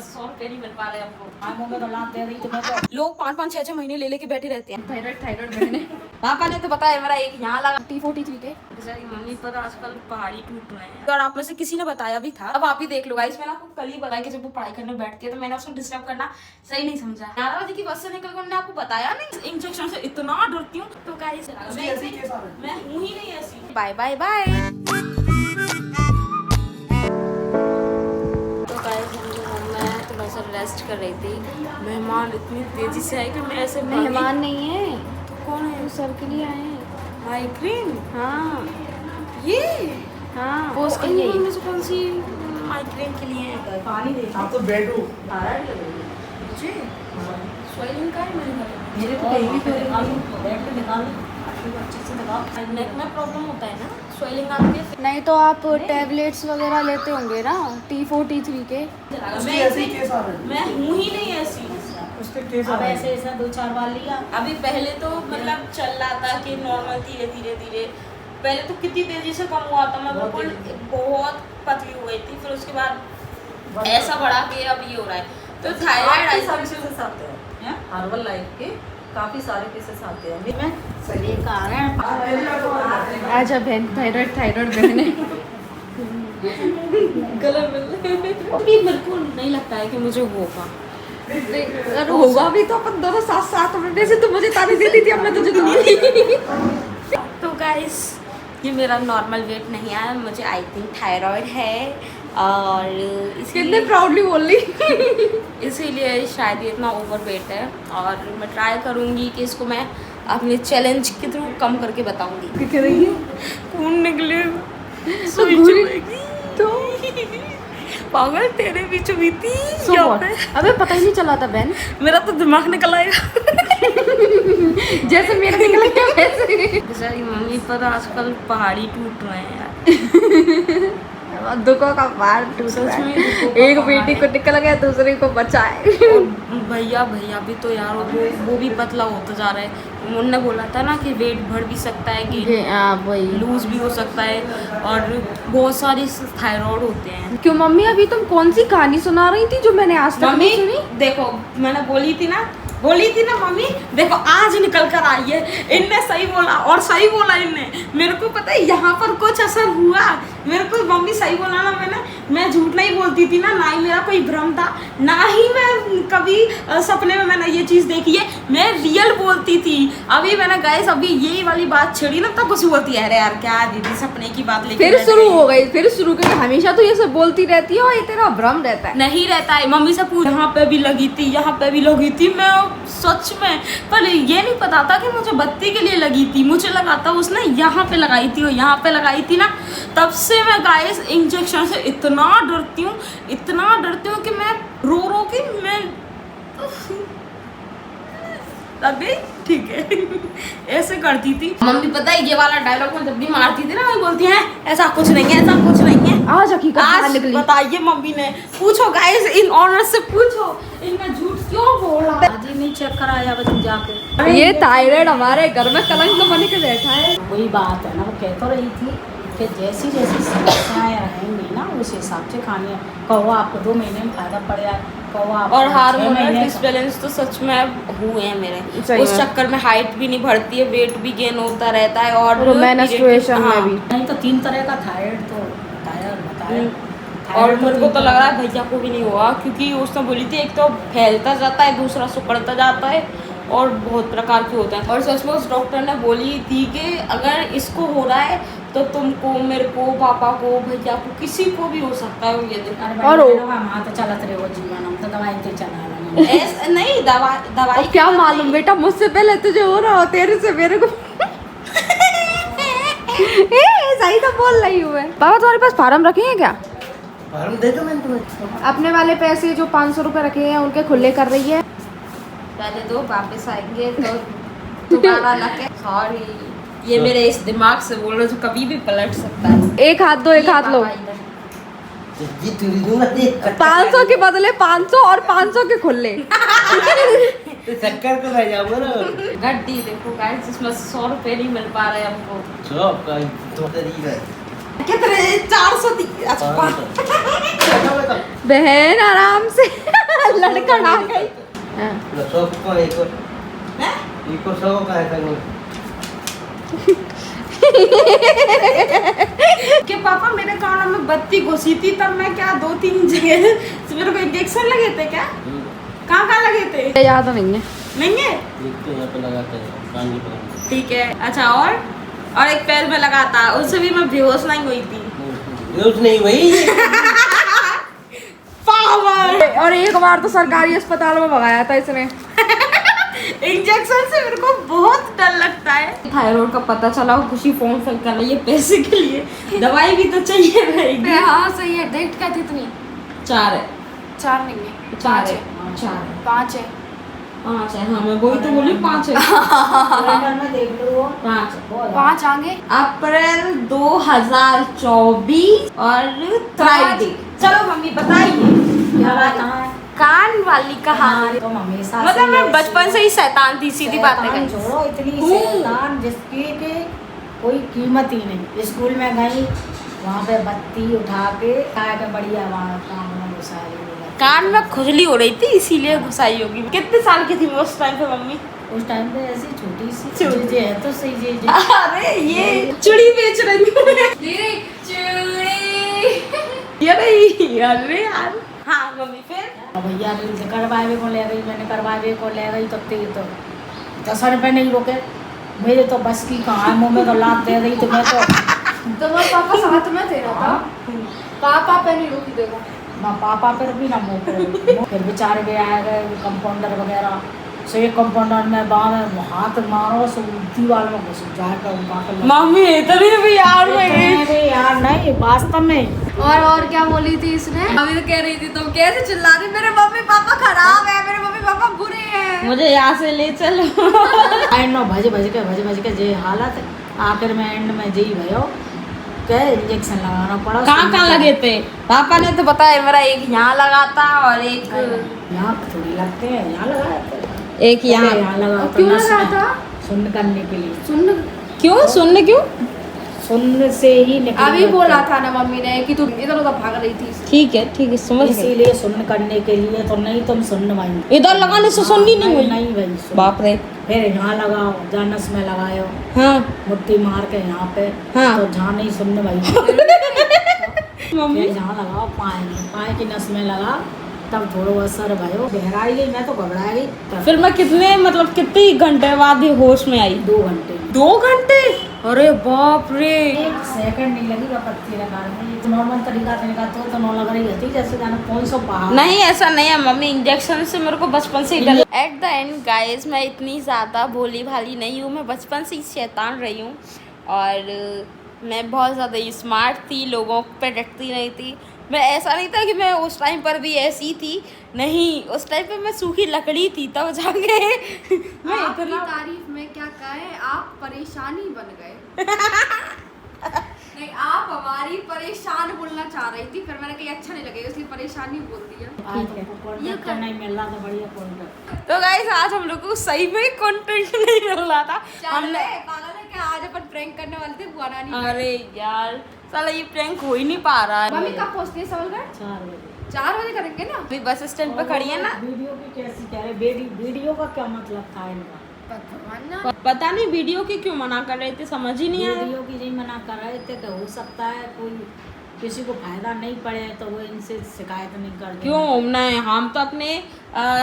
100 रुपए नहीं मिल पा रहे हमको। लोग 5-5 6-6 महीने ले लेके बैठे रहते हैं। थायराइड बहने पापा ने तो बताया मेरा एक यहाँ लगा T43 के। बेचारी मम्मी पर आजकल पहाड़ी टूट रहे हैं। और आप में से किसी ने बताया भी था, अब आप ही देख लो गाइस। मैंने आपको कल ही बताया कि जब वो पढ़ाई करने बैठती है तो मैंने उसको डिस्टर्ब करना सही नहीं समझा। 11 बजे की बस से निकल कर मैंने आपको बताया नहीं, इंजेक्शन से इतना डरती हूँ। तो गाइस मैं हूँ ही नहीं ऐसी। Bye bye bye. रेस्ट कर रही थी। मेहमान इतनी तेजी से आए कि मैं ऐसे मेहमान नहीं है तो कौन है? सर के लिए आए हैं। माइग्रेन? हाँ ये हाँ वो उसके लिए में से कौन सी माइग्रेन के लिए है? पानी दे। आप तो बेड हो। मुझे स्वेलिंग का है मेरे को कहीं भी बेड पे निकाल अच्छे से दबाओ। नेक में प्रॉब्लम होता है ना, स्वेलिंग आती है। नहीं तो आप टैबलेट्स वगैरह लेते होंगे ना T43 के। मैं हूँ ही नहीं ऐसी। अब ऐसे ऐसा 2-4 बार लिया। अभी पहले तो मतलब चल रहा था कि नॉर्मल धीरे धीरे धीरे। पहले तो कितनी तेजी से कम हुआ था, मैं बिल्कुल बहुत पतली हो गई थी। फिर उसके बाद ऐसा बढ़ा के अब ये हो रहा है। तो थायराइड हर्बल लाइफ के काफी सारे केसेस आते हैं। मैं शरीर का आ रहा है। आजा बहन, थायराइड बहने गला मिल। अभी मेरे को नहीं लगता है कि मुझे होगा। अगर होगा भी तो अपन दोनों साथ साथ में। वैसे तो मुझे तारीफ देती थी, अब मैं तुझे दूंगी। तो गाइस ये मेरा नॉर्मल वेट नहीं आया, मुझे आई थिंक थायराइड है। और कितने प्राउडली बोल रही। इसीलिए शायद ये इतना ओवर वेट है। और मैं ट्राई करूँगी कि इसको मैं अपने चैलेंज के थ्रू कम करके बताऊँगी। खून निकले तो पागल तेरे बीच बीती। अबे पता ही नहीं चला था बहन, मेरा तो दिमाग निकल आएगा। जैसे मेरा निकल गया वैसे। बेचारी मम्मी पर आजकल पहाड़ी टूट रहे हैं यार। दुखों का पहाड़ टूट रहा है। एक बेटी को निकल गया, दूसरे को बचाए। भैया भी तो यार वो भी पतला होता जा रहा है। उन्होंने बोला था ना कि वेट बढ़ भी सकता है, कि लूज भी हो सकता है, और बहुत सारी थायराइड होते हैं। क्यों मम्मी, अभी तुम कौन सी कहानी सुना रही थी जो मैंने आज तक नहीं सुनी? देखो मैंने बोली थी ना मम्मी, देखो आज निकल कर आई है। इनने सही बोला, और सही बोला इनने। मेरे को पता है यहाँ पर कुछ असर हुआ। मेरे को मम्मी सही बोला ना, मैं झूठ नहीं बोलती थी ना ही मेरा कोई भ्रम था, ना ही मैं कभी सपने में मैंने ये चीज़ देखी है। मैं रियल बोलती थी। अभी मैंने गाइस अभी यही वाली बात छेड़ी ना, तब कुछ बोलती है अरे यार क्या दीदी सपने की बात लेके फिर शुरू हो गई। क्योंकि हमेशा तो ये सब बोलती रहती है और ये तेरा भ्रम रहता है। नहीं रहता है। मम्मी से पूछ, यहाँ पे भी लगी थी, यहाँ पे भी लगी थी। मैं सच में, पर ये नहीं पता था कि मुझे बत्ती के लिए लगी थी। मुझे लगा था उसने यहाँ पे लगाई थी और यहाँ पे लगाई थी ना। तब से मैं गाइस इंजेक्शन से इतना डरती हूँ कि मैं रो के मैं लग गई। ठीक है ऐसे करती थी मम्मी। पता है ये वाला डायलॉग में जब भी मारती थी ना, मैं बोलती है ऐसा कुछ नहीं है, ऐसा कुछ नहीं है। आज बताइए मम्मी ने, पूछो गाइस इन ऑनर से पूछो, इनका झूठ क्यों बोला। आज ही नहीं चेक कराया बच्चे जाके। ये थायराइड हमारे घर में कलंक तो बन के बैठा है। वही बात है ना, वो कह तो रही थी कि जैसी समस्याएं रहेंगी ना उस हिसाब से खानी है। कहो आपको 2 महीने में फायदा पड़ जाए, कहो आप और हार्मोनल डिसबैलेंस तो सच में हुए हैं मेरे। उस चक्कर में हाइट भी नहीं बढ़ती है, वेट भी गेन होता रहता है। और मेंस्ट्रुएशन में भी नहीं तो 3 तरह का थायराइड तो बताया। और मेरे को तो लग रहा है भैया को भी नहीं हुआ, क्योंकि उसने बोली थी एक तो फैलता जाता है, दूसरा सुकड़ता जाता है, और बहुत प्रकार के होता है। और सच में उस डॉक्टर ने बोली थी कि अगर इसको हो रहा है तो तुमको, मेरे को, पापा को, भैया को, किसी को भी हो सकता है। ये और वहाँ तो चलत रहे वो जीवन, हम तो दवाई तो चला ऐसा नहीं। दवाई क्या मालूम बेटा, मुझसे पहले तुझे हो रहा हो, तेरे से मेरे को। सही तो बोल रही हूँ मैं। पापा तुम्हारे पास फार्म रखे हैं क्या? फार्म दे दो मैंने तुम्हें। अपने वाले पैसे जो 500 रुपए रखे हैं उनके खुले कर रही है। पहले तो वापस आएंगे तो दोबारा लगे। सॉरी, ये मेरे इस दिमाग से बोल रहे, जो कभी भी पलट सकता है। एक हाथ दो, एक हाथ लो। 500 के बदले 500 और 500 के खुले। चक्कर तो रह जाऊंगा ना। गड्डी देखो गाइस, जिसमें 100 रुपए नहीं मिल पा रहे हमको। कितने? 400 बहन आराम से। लड़का आ गई। कि पापा मेरे कानों में बत्ती घुसी थी तब मैं क्या 2-3 जगह मेरे को इंजेक्शन लगे थे क्या? कहाँ लगे थे? याद नहीं है। नहीं है? ठीक है। अच्छा और एक पैर में लगा था, उससे भी मैं बेहोश नहीं हुई थी। बेहोश नहीं हुई। पावर। और एक बार तो सरकारी अस्पताल में भगाया था इसने। इंजेक्शन से मेरे को बहुत डर लगता है। थायराइड का पता चला, खुशी फॉर्म फिल कर रही है पैसे के लिए, दवाई भी तो चाहिए रहेगी। हाँ सही है। डेट क्या थी इतनी? 4 है। 4 नहीं है, 4 है। 5 है। 5 है। हाँ मैं वही तो बोली 5 है। कैलेंडर में देख लो 5 5 आगे। अप्रैल 2024 और फ्राइडे। चलो मम्मी बताइए क्या बात है? कान वाली कहानी। तुम हमेशा मतलब मैं बचपन से ही शैतान थी, सीधी बात है। छोड़ो इतनी शैतान जिसकी के कोई कीमत ही नहीं। स्कूल में गई वहाँ पे बत्ती उठा के बढ़िया वहाँ कान में घुसाई। कान में खुजली हो रही थी इसीलिए घुसाई होगी। कितने साल की थी मैं उस टाइम पे मम्मी? उस टाइम पे ऐसी छोटी सी छोटी। चीजें है तो सही चीजें। अरे ये चूड़ी बेच रही हूँ अरे यार। हाँ मम्मी फिर भैया रील से करवाए को ले गई, मैंने करवाए को ले गई तो 10 रुपये नहीं रोके। मेरे तो बस की कहाँ है, मुँह में तो लात दे रही तो मैं तो तुम्हारे पापा साथ में थे ना था? पापा पे नहीं रुकी देखो। ना पापा पर भी ना मुँह पर। फिर बेचारे भी आए गए कंपाउंडर वगैरह से। एक कंपाउंडर में बाहर हाथ मारो सो दीवार में घुस जाकर उनका मम्मी इतनी भी यार यार नहीं वास्तव में। और क्या बोली थी इसने? अभी तो कह रही थी तुम कैसे चिल्ला रही, मेरे मम्मी पापा खराब है, मेरे मम्मी पापा बुरे हैं। मुझे यहाँ से ले चलो। भज के जे हालत आखिर में एंड में जी भयो के इंजेक्शन लगाना पड़ा। कहाँ लगे थे? पापा ने तो बताया मेरा एक यहाँ लगा था और एक यहाँ थोड़ी लगते हैं, यहाँ लगाया था। एक यहाँ लगा क्यों लगा था? सुन्न करने के लिए। सुन क्यों सुनने क्यों? सुन्न से ही निकल अभी बोला था ना मम्मी ने कि तुम इधर उधर भाग रही थी। ठीक है समझ गई। इसीलिए सुन्न करने के लिए तो नहीं तुम सुन्न भाई इधर लगाने से सुननी नहीं हुई। नहीं भाई सुन्न। बाप रे। फिर यहाँ लगाओ जानस में लगाओ, हाँ मुट्ठी मार के यहाँ पे। हाँ। तो जहाँ नहीं सुन्न भाई मम्मी फिर जहाँ लगाओ पाए की नस में लगा तब थोड़ा असर भयो। गहराई गई, मैं तो घबरा गई। फिर मैं कितने घंटे बाद ही होश में आई? 2 घंटे। 2 घंटे? अरे बाप रे। 1 सेकंड नहीं लगी पत्ती लगाने में। तो नॉर्मल तरीका तो नौ लग रही होती जैसे जाना कौन सा पहाड़। नहीं ऐसा नहीं है मम्मी, इंजेक्शन से मेरे को बचपन से ही डर। एट द एंड गाइस मैं इतनी ज़्यादा भोली भाली नहीं हूँ, मैं बचपन से ही शैतान रही हूँ और मैं बहुत ज़्यादा स्मार्ट थी, लोगों पे डरती नहीं थी मैं। ऐसा नहीं था कि मैं उस टाइम पर भी ऐसी थी, नहीं उस टाइम पे मैं सूखी लकड़ी थी तब जाके मैं आपकी इतना तारीफ में क्या कहें, आप परेशानी बन गए। नहीं आप हमारी परेशान बोलना चाह रही थी, फिर मैंने कही अच्छा नहीं लगेगा इसलिए परेशानी बोल दिया। ये नहीं मिल रहा था बढ़िया कॉन्टेक्ट। तो गाइस आज हम लोग को सही में कंटेंट नहीं मिल रहा था। हमने पागल है क्या? आज अपन प्रैंक करने वाले थे बुआ नानी। अरे यार साला ये प्रैंक हो ही नहीं पा रहा है। मम्मी कब पहुंचती है सबलगढ़? 4 बजे। 4 बजे करेंगे ना। अभी बस स्टैंड पे खड़ी है ना। वीडियो की कैसी कह रहे? वीडियो का क्या मतलब था इनका? पता नहीं वीडियो की क्यों मना कर रहे थे, समझ ही नहीं आया। वीडियो की नहीं मना कर रहे थे कि हो सकता है कोई किसी को फायदा नहीं पड़े तो वो इनसे शिकायत नहीं कर। क्यों नहीं, हम तो अपने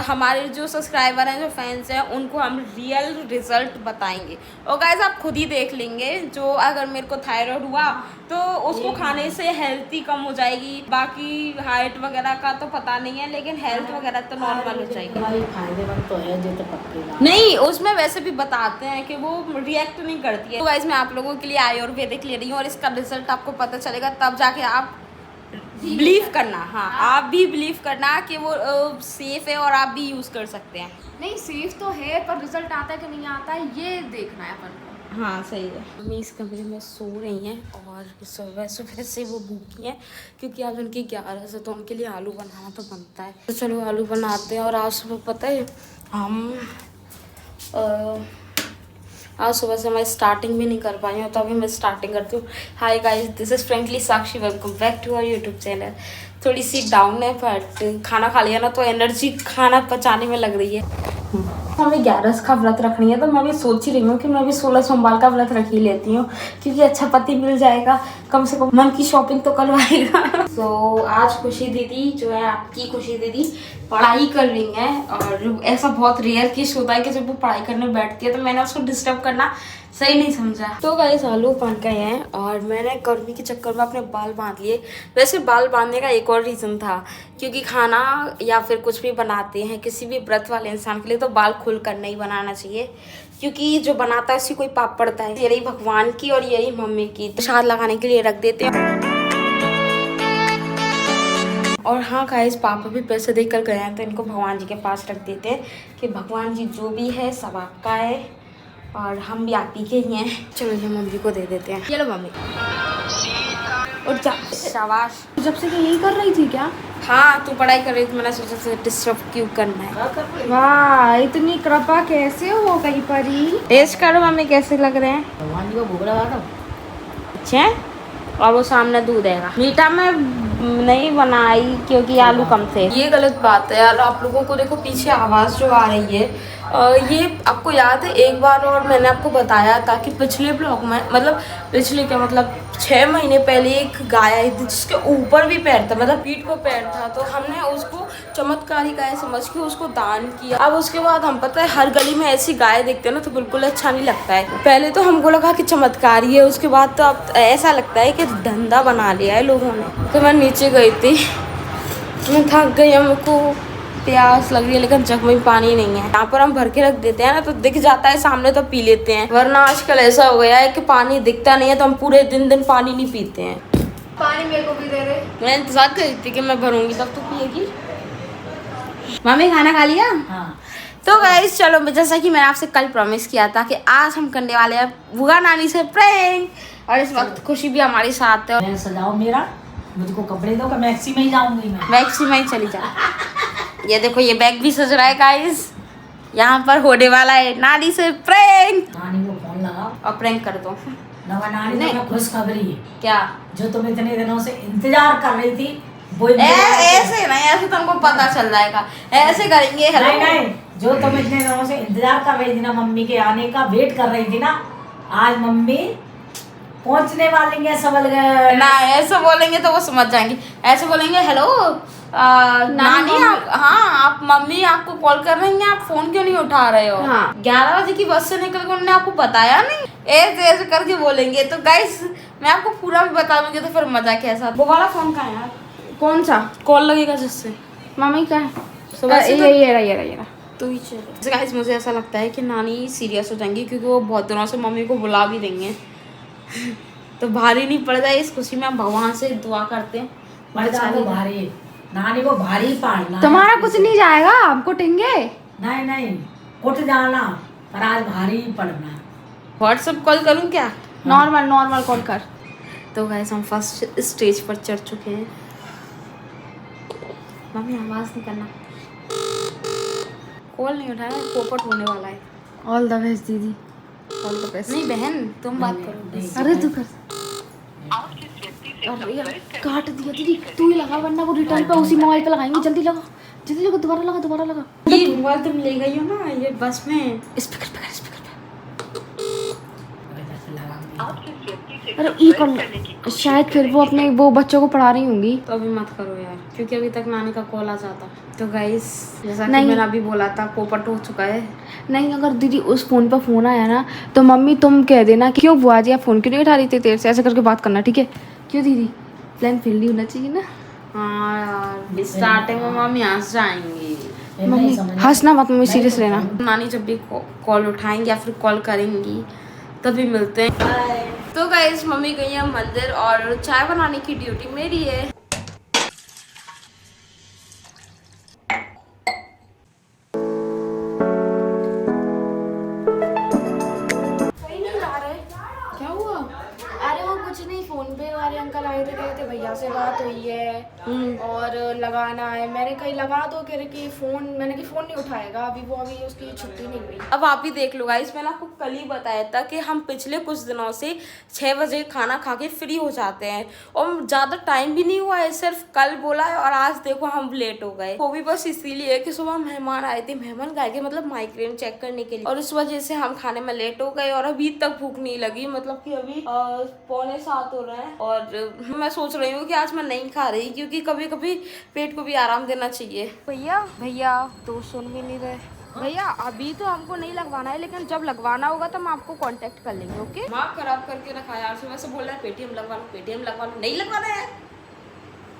हमारे जो सब्सक्राइबर हैं, जो फैंस हैं, उनको हम रियल रिजल्ट बताएंगे। और गाइस आप खुद ही देख लेंगे, जो अगर मेरे को थायराइड हुआ तो उसको खाने से हेल्थ ही कम हो जाएगी। बाकी हाइट वगैरह का तो पता नहीं है, लेकिन हेल्थ वगैरह तो नॉर्मल हो जाएगी। भाई फायदेमंद तो है जो तो पक्की बात। नहीं उसमें वैसे भी बताते हैं कि वो रिएक्ट नहीं करती है। तो गाइस मैं आप लोगों के लिए आयुर्वेदिक ले रही हूँ और इसका रिजल्ट आपको पता चलेगा, तब जाके आप बिलीव करना। हाँ आप भी बिलीव करना कि वो सेफ है और आप भी यूज़ कर सकते हैं। नहीं सेफ तो है पर रिजल्ट आता है कि नहीं आता है ये देखना है अपन को। हाँ सही है। मम्मी इस कमरे में सो रही हैं और सुबह सुबह से वो भूखी हैं क्योंकि आज उनकी 11 से, तो उनके लिए आलू बनाना तो बनता है। तो चलो आलू बनाते हैं। और आज सुबह पता है हम आज सुबह से मैं स्टार्टिंग भी नहीं कर पाई हूँ, तो अभी मैं स्टार्टिंग करती हूँ। Hi guys, this is frankly Sakshi, welcome back to our YouTube channel. थोड़ी सी डाउन है, बट खाना खा लिया ना तो एनर्जी खाना पचाने में लग रही है। हमें 11 का व्रत रखनी है, तो मैं भी सोच ही रही हूँ कि मैं भी 16 सोमवार का व्रत रख ही लेती हूँ, क्योंकि अच्छा पति मिल जाएगा, कम से कम मन की शॉपिंग तो करवाएगा। तो आज खुशी दीदी जो है, आपकी खुशी दीदी पढ़ाई कर रही है, और ऐसा बहुत रेयर केस होता है कि जब वो पढ़ाई करने बैठती है तो मैंने उसको डिस्टर्ब करना सही नहीं समझा। तो गाइस आलू बन गए हैं, और मैंने गर्मी के चक्कर में अपने बाल बांध लिए। वैसे बाल बांधने का एक और रीज़न था, क्योंकि खाना या फिर कुछ भी बनाते हैं किसी भी व्रत वाले इंसान के लिए तो बाल खुल कर नहीं बनाना चाहिए, क्योंकि जो बनाता है उसी कोई पाप पड़ता है। यही भगवान की और यही मम्मी की प्रसाद लगाने के लिए रख देते हैं। और हाँ गाइस, पापा भी पैसे देकर गए हैं तो इनको भगवान जी के पास रख देते हैं कि भगवान जी जो भी है सब आपका है, और हम भी आप ही के ही हैं। चलो ये मम्मी को दे देते हैं। चलो मम्मी, और शाबाश। जब से यही कर रही थी क्या? हाँ, तू पढ़ाई कर रही थी, मैंने सोचा से डिस्टर्ब क्यों करना है। वाह, इतनी कृपा कैसे हो गई परी? टेस्ट करो मम्मी कैसे लग रहे हैं। भगवान जी को भोग लगा दो। अच्छे, और वो सामने दूध देगा। मीठा में नहीं बनाई क्योंकि आलू कम थे। ये गलत बात है यार, आप लोगों को देखो पीछे आवाज़ जो आ रही है, ये आपको याद है एक बार और मैंने आपको बताया था कि पिछले ब्लॉग में, मतलब पिछले क्या, मतलब 6 महीने पहले एक गाय आई थी जिसके ऊपर भी पैर था, मतलब पीठ पर पैर था, तो हमने उसको चमत्कारी गाय समझ के उसको दान किया। अब उसके बाद हम, पता है, हर गली में ऐसी गाय देखते हैं ना तो बिल्कुल अच्छा नहीं लगता है। पहले तो हमको लगा कि चमत्कारी है, उसके बाद तो अब ऐसा लगता है कि धंधा बना लिया है लोगों ने। तो मैं नीचे गई थी, मैं थक गई, हमको प्यास लग रही है, लेकिन जग में पानी नहीं है। यहाँ पर हम भर के रख देते हैं ना तो दिख जाता है सामने तो पी लेते हैं, वरना आजकल ऐसा हो गया है कि पानी दिखता नहीं है तो हम पूरे दिन पानी नहीं पीते हैं। पानी मेरे को भी दे रहे। मैं इंतजार कर रही थी कि मैं भरूंगी तब तो पिएगी। मम्मी खाना खा लिया? हाँ। तो गाइस चलो, जैसा कि मैंने आपसे कल प्रॉमिस किया था कि आज हम करने वाले हैं बुआ नानी से प्रैंक, और इस वक्त खुशी भी हमारे साथ है। मैं सजाओ मेरा, मुझको कपड़े दो, मैक्सी में ही जाऊंगी मैं। मैक्सी में ही चली जा। ये देखो, ये बैग भी सज रहा है गाइस। यहाँ पर होने वाला है नानी से प्रैंक। नानी को फोन लगाओ और प्रैंक कर दो। नवा नानी को खुशखबरी है, क्या? जो तुम इतने दिनों से इंतजार कर रही थी वो ऐसे नहीं, ऐसे तुमको पता चल जाएगा, ऐसे करेंगे। नहीं नहीं, जो तुम इतने दिनों से इंतजार कर रही थी ना, मम्मी के आने का वेट कर रही थी ना, आज मम्मी पहुंचने वाली है सबलगढ़। ना ऐसे बोलेंगे तो वो समझ जाएंगे, ऐसे बोलेंगे हेलो नानी आप, हाँ आप मम्मी आपको कॉल कर रही हैं, आप फोन क्यों नहीं उठा रहे हो? हाँ। 11 बजे की बस से निकल के उन्होंने आपको बताया नहीं, ऐसे ऐसे करके बोलेंगे। तो गाइस मैं आपको पूरा भी बता दूंगी तो फिर मजा कैसा। वो वाला फोन कहाँ है यार? कौन सा? कॉल लगेगा जिससे मम्मी का है? सुबह से तो ये रहा। तो ही चलो गाइस, मुझे ऐसा लगता है कि नानी सीरियस हो जाएंगी, क्योंकि वो बहुत दिनों से मम्मी को बुला भी देंगे। तो भारी नहीं पड़ जाए, इस खुशी में हम भगवान से दुआ करते हैं। भारी नानी को भारी पाड़ना। तुम्हारा कुछ नहीं जाएगा, हमको टेंगे। नहीं नहीं, उठ जाना, पर आज भारी पड़ना। व्हाट्सएप कॉल करूँ क्या? नॉर्मल कॉल कर। तो गाइस हम फर्स्ट स्टेज पर चढ़ चुके हैं। मम्मी आवाज़ नहीं करना, कॉल नहीं उठाया, पोपट होने वाला है। ऑल द बेस्ट दीदी, ऑल द बेस्ट। नहीं बहन, तुम बात करो। अरे तू कर। अरे यार काट दिया दीदी, तू ही लगा, वरना वो रिटर्न पे उसी मोबाइल पे लगाएंगे। जल्दी लगा, दोबारा लगा। ये मोबाइल तुम ले गई हो ना ये बस में, स्पीकर पे। अरे ई कर, शायद फिर वो अपने वो बच्चों को पढ़ा रही होंगी। तो अभी मत करो यार, क्योंकि अभी तक नानी का कॉल आ जाता। तो गाइस जैसा कि नहीं। मैंने अभी बोला था, पोपट हो चुका है। नहीं, अगर दीदी उस फोन पर फोन आया ना तो मम्मी तुम कह देना कि क्यों बुआ जी आप फोन क्यों नहीं उठा रही थी देर से, ऐसे करके बात करना, ठीक है? क्यों दीदी, प्लान फेल नहीं होना चाहिए ना। हाँ यार, स्टार्टिंग में मम्मी हंस जाएंगी। मम्मी हंसना मत, मम्मी सीरियस रहना। नानी जब भी कॉल उठाएंगी या फिर कॉल करेंगी तभी मिलते हैं। तो गाइस मम्मी गई है मंदिर, और चाय बनाने की ड्यूटी मेरी है। क्या हुआ? अरे वो कुछ नहीं, फोन पे वाले अंकल आए थे, कहते भैया से बात हुई है और लगाना है। मैंने कहीं लगा दो, कह रहे कि फ़ोन, मैंने कि फ़ोन नहीं उठाएगा अभी वो, अभी उसकी छुट्टी नहीं हुई। अब आप ही देख लो गाइस, मैंने आपको कल ही बताया था कि हम पिछले कुछ दिनों से 6 बजे खाना खा के फ्री हो जाते हैं और ज़्यादा टाइम भी नहीं हुआ है, सिर्फ कल बोला है और आज देखो हम लेट हो गए। वो भी बस इसीलिए कि सुबह मेहमान आए थे, मेहमान गए के मतलब माइग्रेन चेक करने के लिए, और उस वजह से हम खाने में लेट हो गए और अभी तक भूख नहीं लगी। मतलब कि अभी 6:45 हो रहे हैं और मैं सोच रही हूँ कि आज मैं नहीं खा रही, क्योंकि कभी कभी पेट को भी आराम देना चाहिए। भैया तो सुन भी नहीं रहे। भैया अभी तो हमको नहीं लगवाना है, लेकिन जब लगवाना होगा तो हम आपको कांटेक्ट कर लेंगे। ओके? दिमाग खराब करके रखा यार, सुबह से बोल रहा है पेटीएम लगवा लो, पेटीएम लगवा लो, नहीं लगवाना है।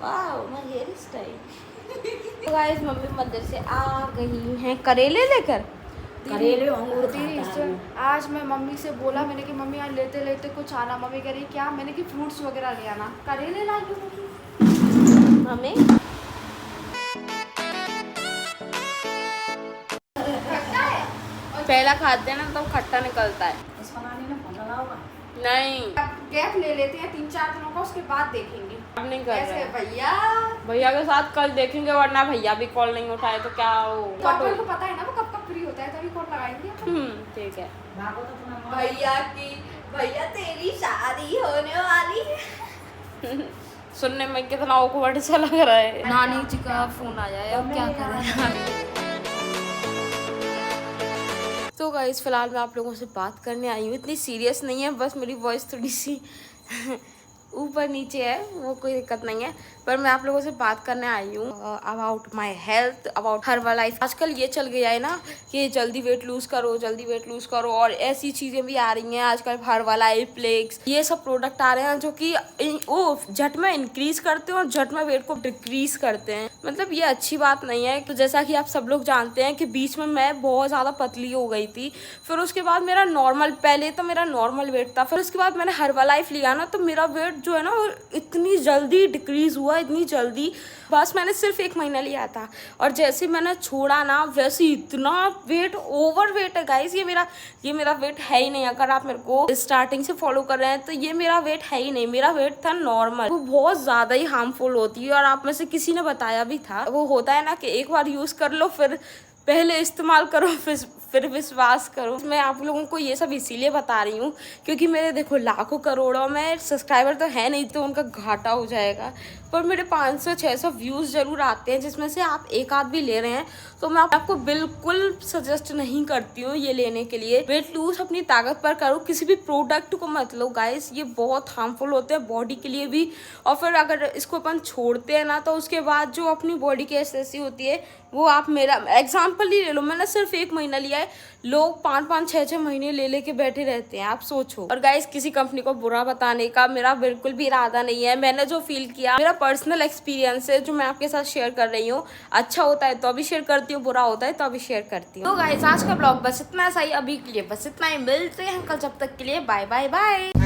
वाह माय हेयर स्टाइल। तो गाइस मम्मी मंदिर से आ गई हैं करेले लेकर। करेले अंगूर दीदी खाता है। आज मैं मम्मी से बोला, मैंने कि मम्मी आज लेते लेते कुछ आना। मम्मी कह रही क्या? मैंने कि फ्रूट्स वगैरह ले आना। करेले ला लो मम्मी पहला खाते हैं ना तो खट्टा निकलता है। इस बनाने में फोन लगा होगा। नहीं गैप ले लेते हैं 3-4 दिनों का, उसके बाद देखेंगे। अब नहीं कर रहे। भैया भैया के साथ कल देखेंगे, वरना भैया भी कॉल नहीं उठाए तो क्या हो। पापा को पता है ना वो कब कब फ्री होता है, तभी कॉल लगाएंगे। ठीक है। बाको तो तुम्हें भैया तेरी शादी होने वाली है। सुनने में कितना awkward सा लग रहा है। नानी जी का फोन आया है, अब क्या करें। तो गाइस फिलहाल मैं आप लोगों से बात करने आई हूँ, इतनी सीरियस नहीं है, बस मेरी वॉइस थोड़ी सी ऊपर नीचे है, वो कोई दिक्कत नहीं है। पर मैं आप लोगों से बात करने आई हूँ about my health, about herbal life. आजकल ये चल गया है ना कि जल्दी वेट लूज करो, जल्दी वेट लूज करो, और ऐसी चीज़ें भी आ रही हैं आजकल, हर्बल लाइफ, फ्लेक्स, ये सब प्रोडक्ट आ रहे हैं जो कि वो झट में इंक्रीज करते हैं और झट में वेट को डिक्रीज करते हैं। मतलब ये अच्छी बात नहीं है। तो जैसा कि आप सब लोग जानते हैं कि बीच में मैं बहुत ज़्यादा पतली हो गई थी, फिर उसके बाद मेरा नॉर्मल, पहले तो मेरा नॉर्मल वेट था, फिर उसके बाद मैंने हर्बल लाइफ लिया ना, तो मेरा वेट जो है ना वो इतनी जल्दी डिक्रीज हुआ, इतनी जल्दी। बस मैंने सिर्फ 1 महीना लिया था और जैसे मैंने छोड़ा ना, वैसे इतना वेट, ओवर वेट है गाइस। ये मेरा वेट है ही नहीं। अगर आप मेरे को स्टार्टिंग से फॉलो कर रहे हैं तो ये मेरा वेट है ही नहीं। मेरा वेट था नॉर्मल। वो बहुत ज़्यादा ही हार्मफुल होती है और आप में से किसी ने बताया भी था, वो होता है ना कि एक बार यूज़ कर लो, फिर पहले इस्तेमाल करो, फिर विश्वास करो। मैं आप लोगों को ये सब इसीलिए बता रही हूँ क्योंकि मेरे देखो लाखों करोड़ों में सब्सक्राइबर तो है नहीं, तो उनका घाटा हो जाएगा, पर मेरे 500-600 व्यूज़ ज़रूर आते हैं, जिसमें से आप एक आध भी ले रहे हैं। तो मैं आपको बिल्कुल सजेस्ट नहीं करती हूँ ये लेने के लिए। वेट लूज अपनी ताकत पर करो, किसी भी प्रोडक्ट को मत लो गाइस, ये बहुत हार्मफुल होते हैं बॉडी के लिए भी। और फिर अगर इसको अपन छोड़ते हैं ना, तो उसके बाद जो अपनी बॉडी की ऐसी होती है, वो आप मेरा एग्जाम्पल ही ले लो। मैंने सिर्फ 1 महीना लिया है, लोग 5-5, 6-6 महीने ले के बैठे रहते हैं, आप सोचो। और गाइस किसी कंपनी को बुरा बताने का मेरा बिल्कुल भी इरादा नहीं है। मैंने जो फील किया, मेरा पर्सनल एक्सपीरियंस है जो मैं आपके साथ शेयर कर रही हूँ। अच्छा होता है तो अभी शेयर करती हूँ, बुरा होता है तो अभी शेयर करती हूँ। तो गाइस आज का ब्लॉग बस इतना सही, अभी के लिए बस इतना ही। मिलते हैं कल, जब तक के लिए बाय बाय बाय।